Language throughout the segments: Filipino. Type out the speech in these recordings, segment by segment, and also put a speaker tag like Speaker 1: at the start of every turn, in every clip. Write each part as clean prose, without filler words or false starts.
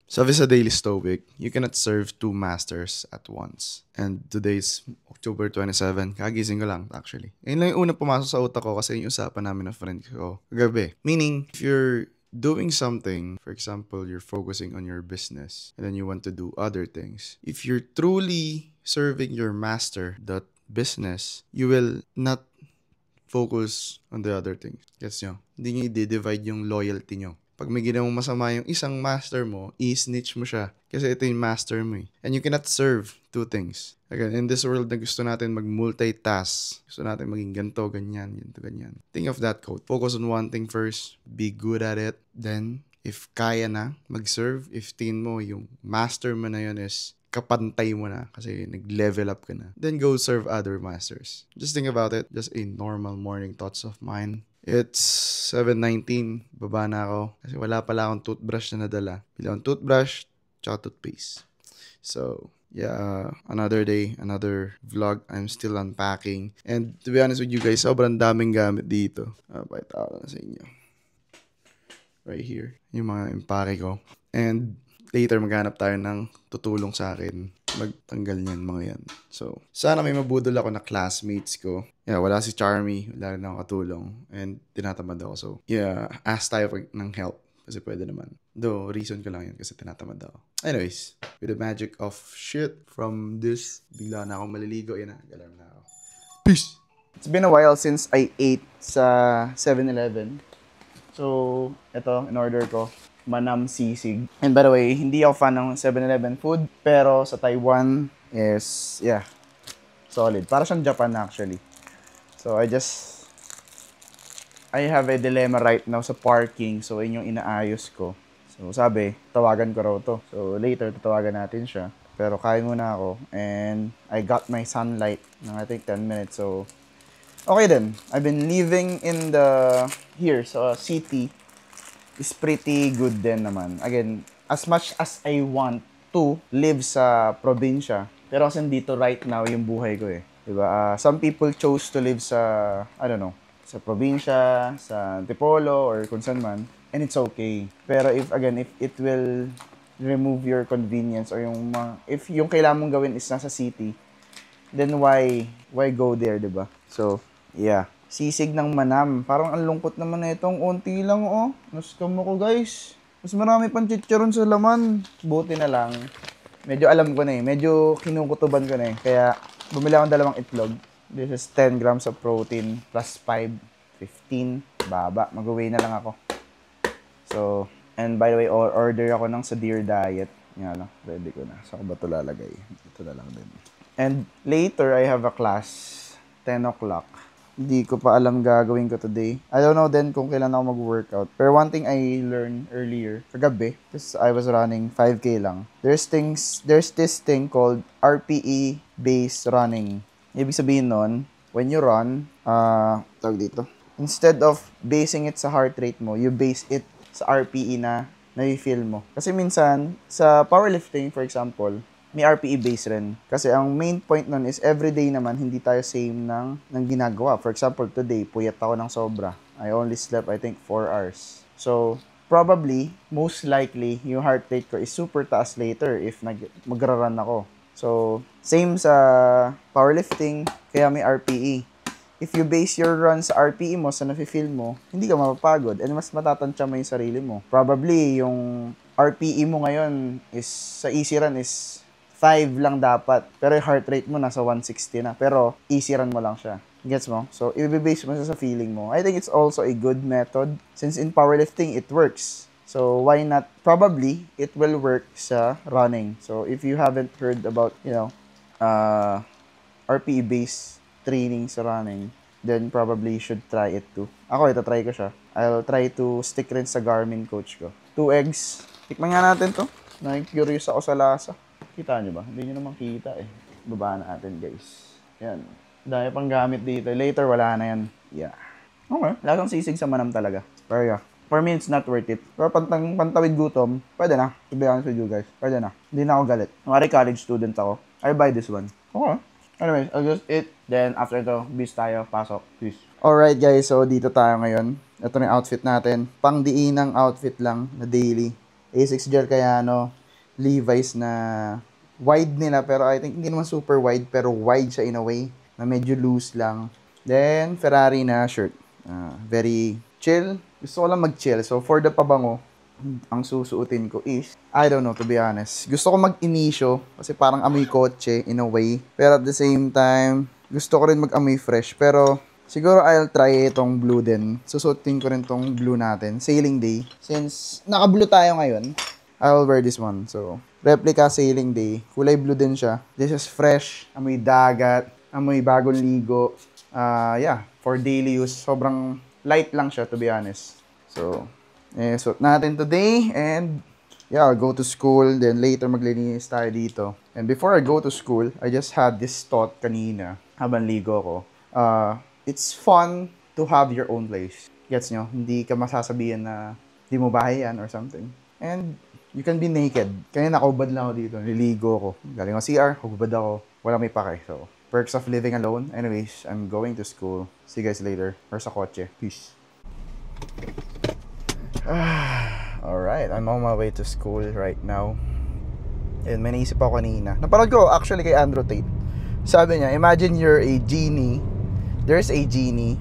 Speaker 1: Sabi sa Daily Stoic, you cannot serve two masters at once. And today's October 27, kagising ko lang actually. Ayun lang yung unang pumasok sa utak ko kasi yung usapan namin ng friend ko kagabi. Meaning, if you're doing something, for example, you're focusing on your business and then you want to do other things. If you're truly serving your master, that business, you will not focus on the other things. Gets nyo? Hindi nyo i-divide yung loyalty nyo. Pag may ginawang masama yung isang master mo, i-snitch mo siya. Kasi ito yung master mo eh. And you cannot serve two things. Again, in this world na gusto natin mag-multitask, gusto natin maging ganito, ganyan, ganito, ganyan. Think of that quote. Focus on one thing first, be good at it, then if kaya na mag-serve, if tingin mo yung master mo na yun is kapantay mo na kasi nag-level up ka na, then go serve other masters. Just think about it. Just a normal morning thoughts of mine. It's 7:19. Baba na ako kasi wala pala akong toothbrush na nadala. Bila akong toothbrush, tsaka toothpaste. So, yeah, another day, another vlog. I'm still unpacking. And to be honest with you guys, sobrang daming gamit dito. Pakita ko na sa inyo. Right here. Yung mga impake ko. And later maghanap tayo ng tutulong sa akin magtanggal niyan mga yan. So, sana may mabudol ako na classmates ko. Yeah, wala si Charmy, wala rin ako katulong. And tinatamad ako. So, yeah, ask tayo ng help. Kasi pwede naman. Though, reason ko lang yun kasi tinatamad ako. Anyways, with the magic of shit from this, bigla na akong maliligo. Yan na, galam na ako. Peace! It's been a while since I ate sa 7-Eleven. So, ito, in order ko, Manam Sisig. And by the way, hindi ako fan ng 7-Eleven food, pero sa Taiwan is, yeah, solid. Para siyang Japan actually. So, I have a dilemma right now sa parking. So, yun yung inaayos ko. So, sabi, tawagan ko raw to. So, later, tatawagan natin siya. Pero kain muna ako. And I got my sunlight ng I think 10 minutes. So, okay then. I've been living in here sa city is pretty good din naman. Again, as much as I want to live sa probinsya, pero kasi dito right now yung buhay ko eh. Diba? Some people chose to live sa, I don't know, sa probinsya, sa Antipolo, or kung saan man, and it's okay. Pero if it will remove your convenience or if yung kailangan mong gawin is nasa city, then why go there, diba? So, yeah. Sisig ng Manam. Parang ang lungkot naman na itong unti lang, oh. Naskam ako, guys. Mas marami pang chicharon sa laman. Buti na lang. Medyo alam ko na eh. Medyo kinukutuban ko na eh. Kaya, bumili akong dalawang itlog. This is 10 grams of protein plus 5, 15. Baba. Mag-away na lang ako. So, and by the way, order ako ng sa Dear Diet. Yan, no? Ready ko na. Saan ko ba ito lalagay? Ito na lang din. And later, I have a class. 10 o'clock. Hindi ko pa alam gagawin ko today. I don't know then kung kailan ako mag-workout. Pero one thing I learned earlier, kagabi, because I was running 5K lang. There's this thing called RPE-based running. Ibig sabihin nun, when you run, tawag dito, instead of basing it sa heart rate mo, you base it sa RPE na na-feel mo. Kasi minsan, sa powerlifting, for example, may RPE base rin. Kasi ang main point nun is everyday naman, hindi tayo same ng ginagawa. For example, today, puyat ako ng sobra. I only slept, I think, 4 hours. So, probably, most likely, yung heart rate ko is super taas later if magra-run ako. So, same sa powerlifting, kaya may RPE. If you base your run sa RPE mo, sa nafe-feel mo, hindi ka mapapagod and mas matatansya mo yung sarili mo. Probably, yung RPE mo ngayon is, sa easy run is 5 lang dapat. Pero yung heart rate mo nasa 160 na. Pero easy run mo lang siya. Gets mo? So, i-base mo sa feeling mo. I think it's also a good method since in powerlifting, it works. So, why not? Probably, it will work sa running. So, if you haven't heard about, RPE-based training sa running, then probably you should try it too. Ako, ito try ko siya. I'll try to stick rin sa Garmin coach ko. 2 eggs. Tikman nga natin to. Na-curious ako sa lasa. Kita nyo ba? Hindi nyo naman kita eh. Baba natin guys. Yan. Dahil pang gamit dito. Later, wala na yan. Yeah. Okay. Lasang sisig sa Manam talaga. Pero yeah. For me, it's not worth it. Pero pantawid gutom, pwede na. To be honest with you guys. Pwede na. Hindi na ako galit. Mari college student ako. I buy this one. Okay. Anyways, I'll just eat. Then, after ito, bis tayo. Pasok. Peace. Alright guys. So, dito tayo ngayon. Ito na yung outfit natin. Pang diinang outfit lang na daily. Asics gel kaya Levi's na wide nila, pero I think hindi naman super wide, pero wide siya in a way na medyo loose lang. Then Ferrari na shirt, very chill. Gusto ko lang mag-chill. So for the pabango, ang susuotin ko is, I don't know, to be honest. Gusto ko mag-inisyo kasi parang amoy kotse in a way. Pero at the same time, gusto ko rin mag-amoy fresh. Pero siguro I'll try itong blue din. Susuotin ko rin tong blue natin, Sailing Day. Since naka-blue tayo ngayon, I'll wear this one. So, replica Sailing Day. Kulay blue din siya. This is fresh. Amoy dagat. Amoy bagong ligo. Yeah, for daily use. Sobrang light lang siya, to be honest. So, suot natin today. And, yeah, I'll go to school. Then, later maglilinis tayo dito. And before I go to school, I just had this thought kanina habang ligo ko. It's fun to have your own place. Gets nyo? Hindi ka masasabihan na di mo bahay yan or something. And, you can be naked. Kaya nakaubad lang ako dito. Nililigo ko. Galing ako CR, hubad ako. Walang may pake. So, perks of living alone. Anyways, I'm going to school. See you guys later. Or sa kotse. Peace. Alright, I'm on my way to school right now. And may naisip ako kanina. Napanood ko actually kay Andrew Tate. Sabi niya, imagine you're a genie. There's a genie.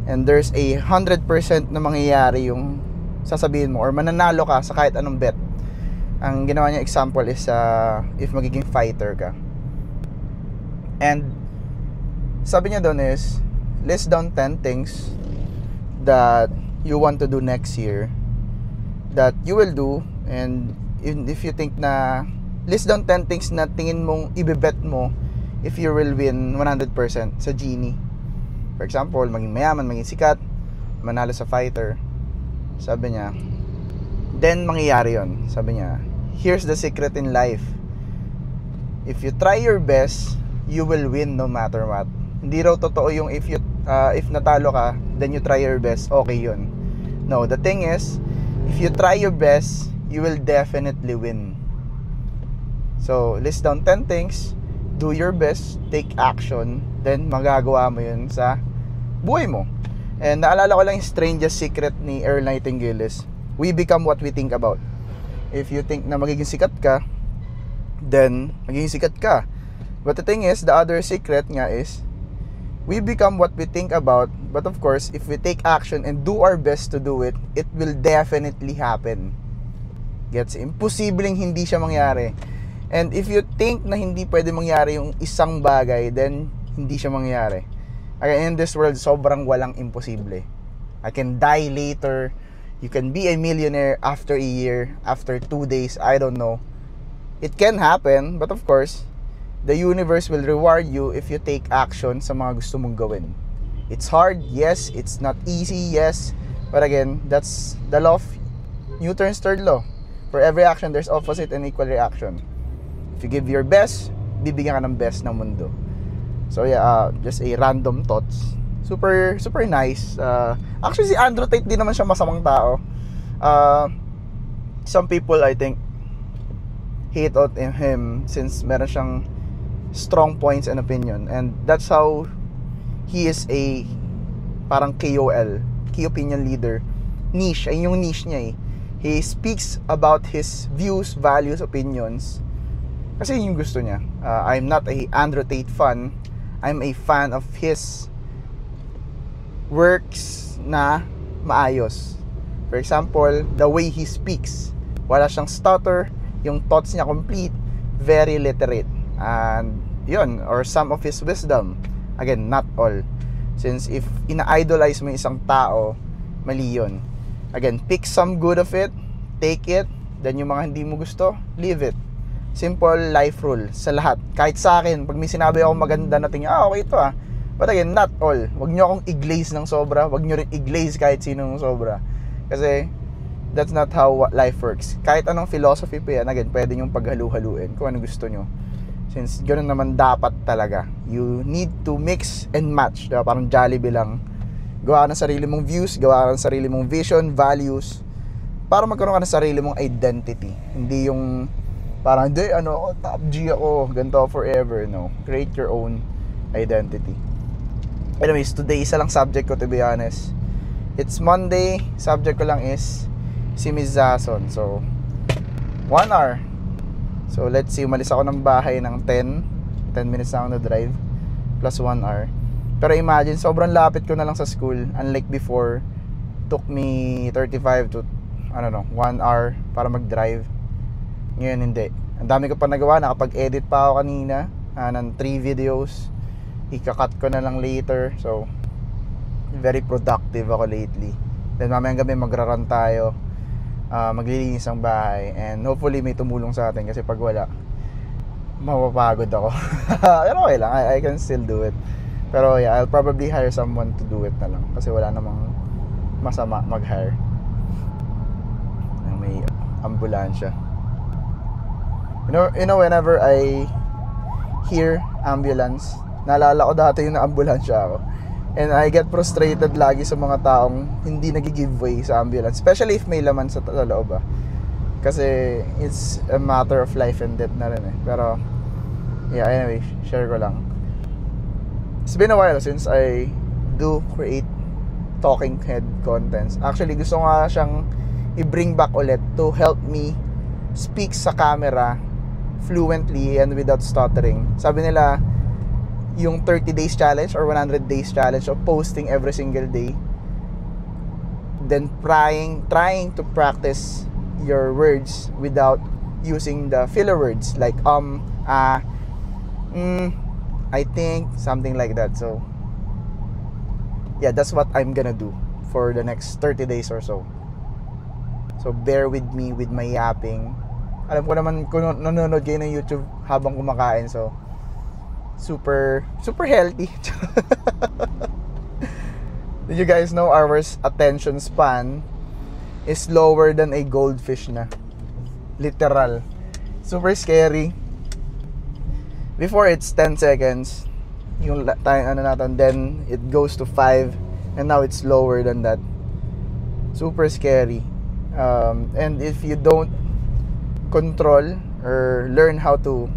Speaker 1: And there's a 100% na mangyayari yung sasabihin mo or mananalo ka sa kahit anong bet. Ang ginawa niya example is if magiging fighter ka. And sabi niya doon is list down 10 things that you want to do next year that you will do, and if you think na list down 10 things na tingin mong ibebet mo if you will win 100% sa genie. For example, maging mayaman, maging sikat, manalo sa fighter. Sabi niya, then mangyayari yon. Sabi niya, here's the secret in life. If you try your best, you will win no matter what. Hindi raw totoo yung if natalo ka, then you try your best, okay yun. No, the thing is, if you try your best, you will definitely win. So, list down 10 things, do your best, take action, then magagawa mo yun sa buhay mo. And naalala ko lang yung strangest secret ni Earl Nightingale is, we become what we think about. If you think na magiging sikat ka, then magiging sikat ka. But the thing is, the other secret nga is, we become what we think about. But of course, if we take action and do our best to do it, it will definitely happen. Gets? Imposibleng hindi siya mangyari. And if you think na hindi pwede mangyari yung isang bagay, then hindi siya mangyari. In this world, sobrang walang imposible. I can die later. You can be a millionaire after a year, after 2 days, I don't know. It can happen, but of course, the universe will reward you if you take action sa mga gusto mong gawin. It's hard, yes. It's not easy, yes. But again, that's the law of Newton's third law. For every action, there's opposite and equal reaction. If you give your best, bibigyan ka ng best ng mundo. So yeah, just a random thoughts. Super nice. Actually, si Andrew Tate di naman siya masamang tao. Some people, I think, hate on him since meron siyang strong points and opinion. And that's how he is a parang KOL, Key Opinion Leader. Niche, ay yung niche niya eh. He speaks about his views, values, opinions. Kasi yun yung gusto niya. I'm not a Andrew Tate fan. I'm a fan of his works na maayos. For example, the way he speaks. Wala siyang stutter. Yung thoughts niya complete. Very literate. And yun, or some of his wisdom. Again, not all. Since if ina-idolize mo isang tao, mali yun. Again, pick some good of it. Take it. Then yung mga hindi mo gusto, leave it. Simple life rule sa lahat. Kahit sa akin, pag may sinabi ako maganda na tingin, okay ito ah. But again, not all. Wag nyo akong i-glaze ng sobra. Wag nyo rin i-glaze kahit sino ng sobra. Kasi, that's not how life works. Kahit anong philosophy pa yan, again, pwede nyong paghalu-haluin kung ano gusto nyo. Since ganoon naman dapat talaga. You need to mix and match. Diba? Parang Jollibee lang. Gawa ka ng sarili mong views, gawa ka ng sarili mong vision, values, para magkaroon ka ng sarili mong identity. Hindi yung parang, hindi, top G ako, ganito forever. No, create your own identity. Anyways, today, isa lang subject ko, to be honest. It's Monday, subject ko lang is si Miss Zason. So, 1 hour. So let's see, umalis ako ng bahay ng 10 minutes na ako na drive plus 1 hour. Pero imagine, sobrang lapit ko na lang sa school. Unlike before, took me 35 to 1 hour para mag-drive. Ngayon hindi. Ang dami ko pa nagawa, nakapag-edit pa ako kanina ng 3 videos. Ika-cut ko na lang later. So very productive ako lately. Then mamayang gabi magra-run tayo, maglilinis ang bahay, and hopefully may tumulong sa atin, kasi pag wala, mapapagod ako. Pero okay lang, I can still do it. Pero yeah, I'll probably hire someone to do it na lang, kasi wala namang masama mag-hire. May ambulansya. You know, whenever I hear ambulance, naalala ko dati yung na-ambulansya ako. And I get frustrated lagi sa mga taong hindi nag-give way sa ambulance, especially if may laman sa loob. Kasi it's a matter of life and death na rin eh. Pero yeah, anyway, share ko lang. It's been a while since I do create talking head contents. Actually, gusto nga siyang i-bring back ulit to help me speak sa camera fluently and without stuttering. Sabi nila, yung 30 days challenge or 100 days challenge of posting every single day, then trying to practice your words without using the filler words like I think, something like that. So yeah, that's what I'm gonna do for the next 30 days or so. So bear with me with my yapping. Alam ko naman kung nanonood kayo ng YouTube habang kumakain, so super healthy. Did you guys know our attention span is lower than a goldfish na? Literal. Super scary. Before it's 10 seconds yung time natin, then it goes to 5, and now it's lower than that. Super scary. And if you don't control or learn how to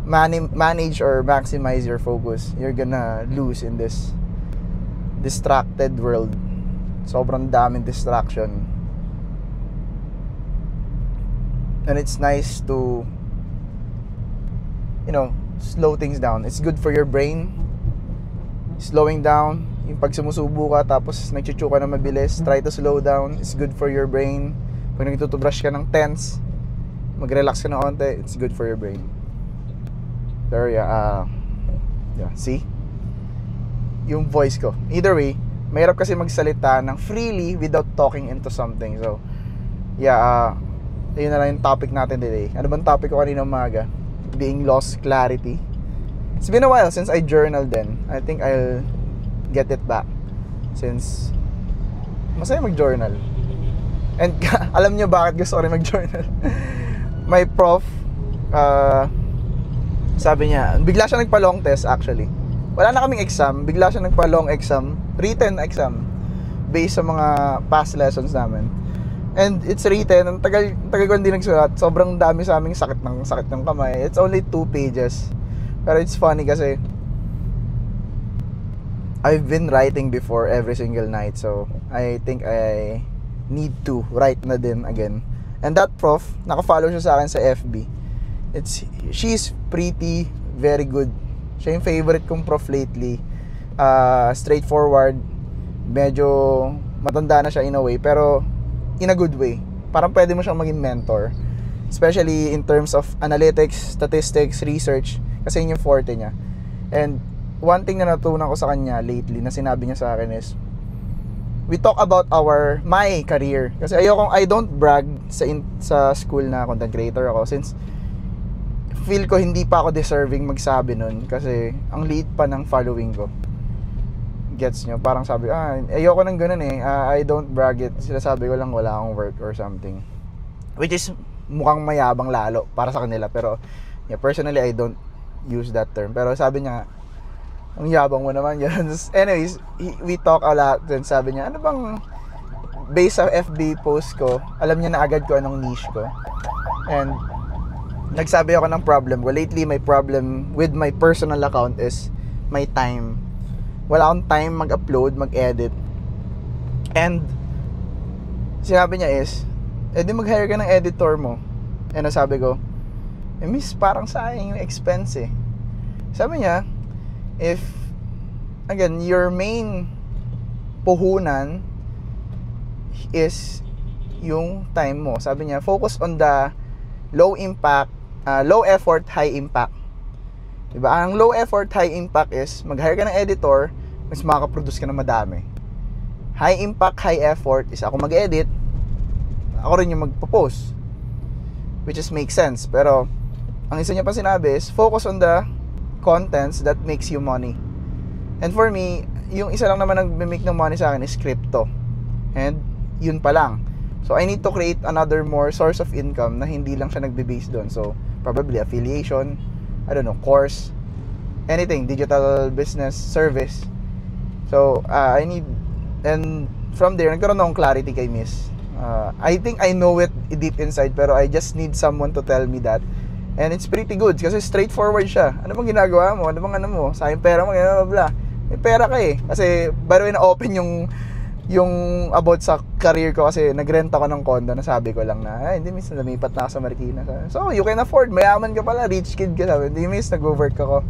Speaker 1: manage or maximize your focus, you're gonna lose in this distracted world. Sobrang daming distraction, and it's nice to, slow things down. It's good for your brain. Slowing down, yung pag sumusubo ka tapos nagchuchu ka na mabilis, try to slow down. It's good for your brain. Pag nagtutubrush ka ng tense, mag-relax ka na onte, it's good for your brain. Pero yeah, see? Yung voice ko. Either way, mahirap kasi magsalita ng freely without talking into something. So, yeah, yun na lang yung topic natin today. Ano bang topic ko kanina umaga? Being lost clarity. It's been a while since I journaled then. I think I'll get it back, since masaya mag-journal. And alam nyo bakit gusto ko rin mag-journal? My prof, sabi niya, bigla siya nagpa-long test actually. Wala na kaming exam, bigla siya nagpa-long exam, written exam, based sa mga past lessons namin. And it's written, ang tagal ko hindi nagsulat. Sobrang dami sa aming sakit ng kamay. It's only 2 pages. Pero it's funny kasi I've been writing before every single night. So I think I need to write na din again. And that prof, naka-follow siya sa akin sa FB. She's pretty very good. Siya yung favorite kong prof lately. Straightforward. Medyo matanda na siya in a way, pero in a good way. Parang pwede mo siyang maging mentor, especially in terms of analytics, statistics, research, kasi yun yung forte niya. And one thing na natutunan ko sa kanya lately na sinabi niya sa akin is, we talk about my career. Kasi I don't brag sa school na content creator ako, since feel ko hindi pa ako deserving magsabi nun, kasi ang liit pa ng following ko. Gets nyo? Parang sabi, ayoko nang ganun eh. I don't brag it. Sinasabi ko lang wala akong work or something. Which is mukhang mayabang lalo para sa kanila. Pero yeah, personally, I don't use that term. Pero sabi niya, ang yabang mo naman yan. Anyways, we talk a lot. Then sabi niya, ano bang, based sa FB post ko, alam niya na agad ko anong niche ko. And nagsabi ako ng problem ko. Lately, my problem with my personal account is my time. Wala akong time mag-upload, mag-edit. And sinabi niya is, edi mag-hire ka ng editor mo. And sabi ko, miss, parang sayang yung expense eh. Sabi niya, if, again, your main puhunan is yung time mo. Sabi niya, focus on the low impact, low effort, high impact. Diba? Ang low effort, high impact is mag-hire ka ng editor, mas makaka-produce ka ng madami. High impact, high effort is ako mag-edit, ako rin yung magpo-post. Which is makes sense. Pero, ang isa niya pa sinabi is, focus on the contents that makes you money. And for me, yung isa lang naman nag-make ng money sa akin is crypto. And, yun pa lang. So, I need to create another more source of income na hindi lang siya nagbe-base doon. So, probably affiliation, I don't know, course, anything, digital business, service. So, I need, and from there, nagkaroon akong clarity kay Miss. I think I know it deep inside, pero I just need someone to tell me that. And it's pretty good, kasi straightforward siya. Ano bang ginagawa mo? Ano bang ano mo? Sayang pera mo, blah, blah, blah. May pera ka eh. Kasi, by the way, na-open yung about sa career ko kasi nagrent ako ng condo, nasabi ko lang na hindi miss, lumipat na ako sa Marikina. So you can afford, mayaman ka pala, rich kid ka, sabi, hindi miss, nag-work ako.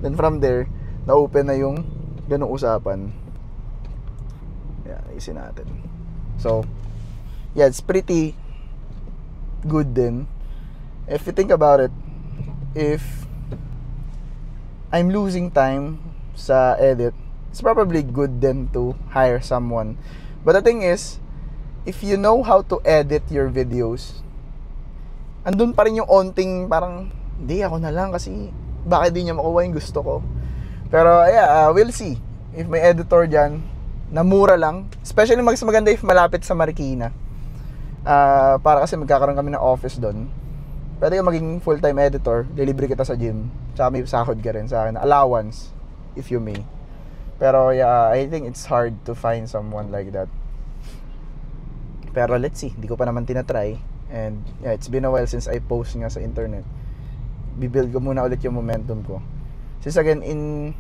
Speaker 1: Then from there, na-open na yung ganung usapan. Yeah, isin natin. So yeah, it's pretty good din. If you think about it, if I'm losing time sa edit, it's probably good then to hire someone. But the thing is, if you know how to edit your videos, andun pa rin yung onting parang, hindi, ako na lang kasi bakit di niya makuha yung gusto ko. Pero yeah, we'll see. If may editor dyan, na mura lang, especially mas maganda if malapit sa Marikina. Para kasi magkakaroon kami ng office doon. Pwede ka maging full-time editor, delivery kita sa gym, tsaka may sahod ka rin sa akin, allowance, if you may. Pero yeah, I think it's hard to find someone like that. Pero let's see, hindi ko pa naman tinatry. And yeah, it's been a while since I post nga sa internet. Bibuild ko muna ulit yung momentum ko. Since again, in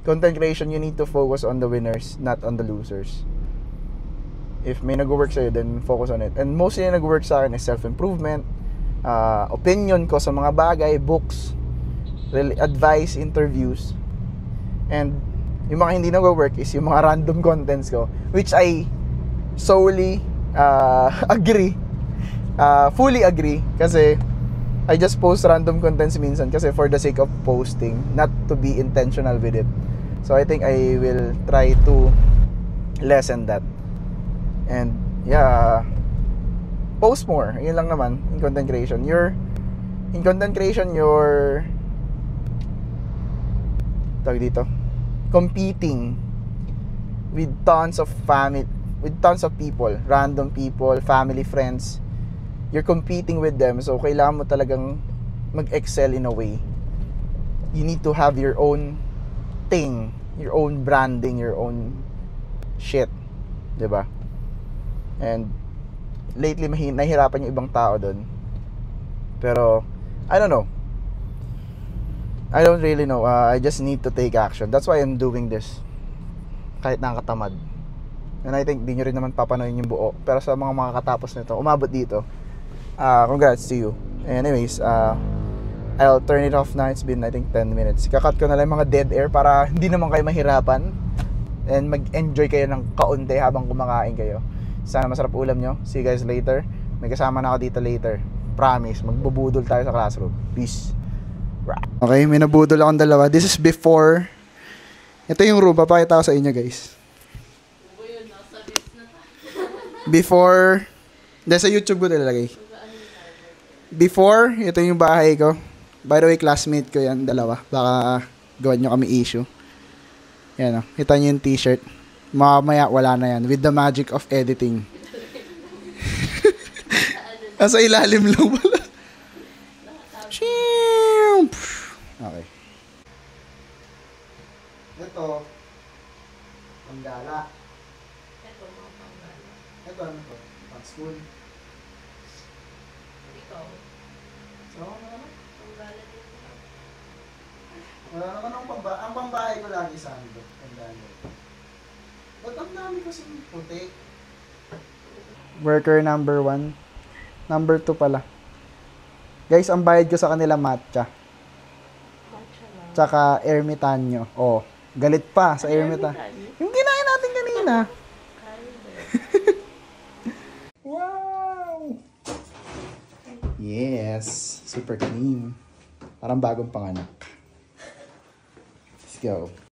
Speaker 1: content creation, you need to focus on the winners, not on the losers. If may nag-work sa'yo, then focus on it. And mostly na nag-work sa akin is self-improvement, opinion ko sa mga bagay, books, advice, interviews. And yung mga hindi nag-work is yung mga random contents ko, which I solely agree, fully agree, kasi I just post random contents minsan kasi for the sake of posting, not to be intentional with it. So I think I will try to lessen that. And yeah, post more. Yun lang naman in content creation. You're tawag dito, competing with tons of people, random people, family, friends. You're competing with them, so kailangan mo talagang mag-excel in a way. You need to have your own thing, your own branding, your own shit, 'di ba? And lately nahihirapan yung ibang tao doon. Pero I don't know. I don't really know. I just need to take action. That's why I'm doing this. Kahit nakakatamad. And I think di nyo rin naman papanoyin yung buo. Pero sa mga makakatapos nito, umabot dito, congrats to you. Anyways, I'll turn it off na. It's been, I think, 10 minutes. Kakat ko na lang mga dead air para hindi naman kayo mahirapan. And mag-enjoy kayo ng kaunti habang kumakain kayo. Sana masarap ulam nyo. See you guys later. May kasama na ako dito later. Promise, magbubudol tayo sa classroom. Peace. Okay, may nabudol akong dalawa. This is before. Ito yung room. Papakita ko sa inyo, guys. Before. Dahil sa YouTube ko nilalagay. Before, ito yung bahay ko. By the way, classmate ko yan, dalawa. Baka gawan nyo kami issue. Yan o. Kita nyo yung t-shirt. Mamaya, wala na yan. With the magic of editing. Nasa ilalim lang wala. Okay. Ito, panggala. Ito, ano to? Pang-school.
Speaker 2: Ikaw.
Speaker 1: So, ano naman?
Speaker 2: Panggala din.
Speaker 1: Wala naman ang pambahay ko lagi sa ano. Panggala. Ba't ang dami kasi puti? Worker number 1. Number 2 pala. Guys, ang bayad ko sa kanila matcha.
Speaker 2: Matcha lang.
Speaker 1: Tsaka ermitanyo. Oh, galit pa sa ermitanyo. Yung kinain natin kanina. Wow! Yes, super clean. Parang bagong panganak. Let's go.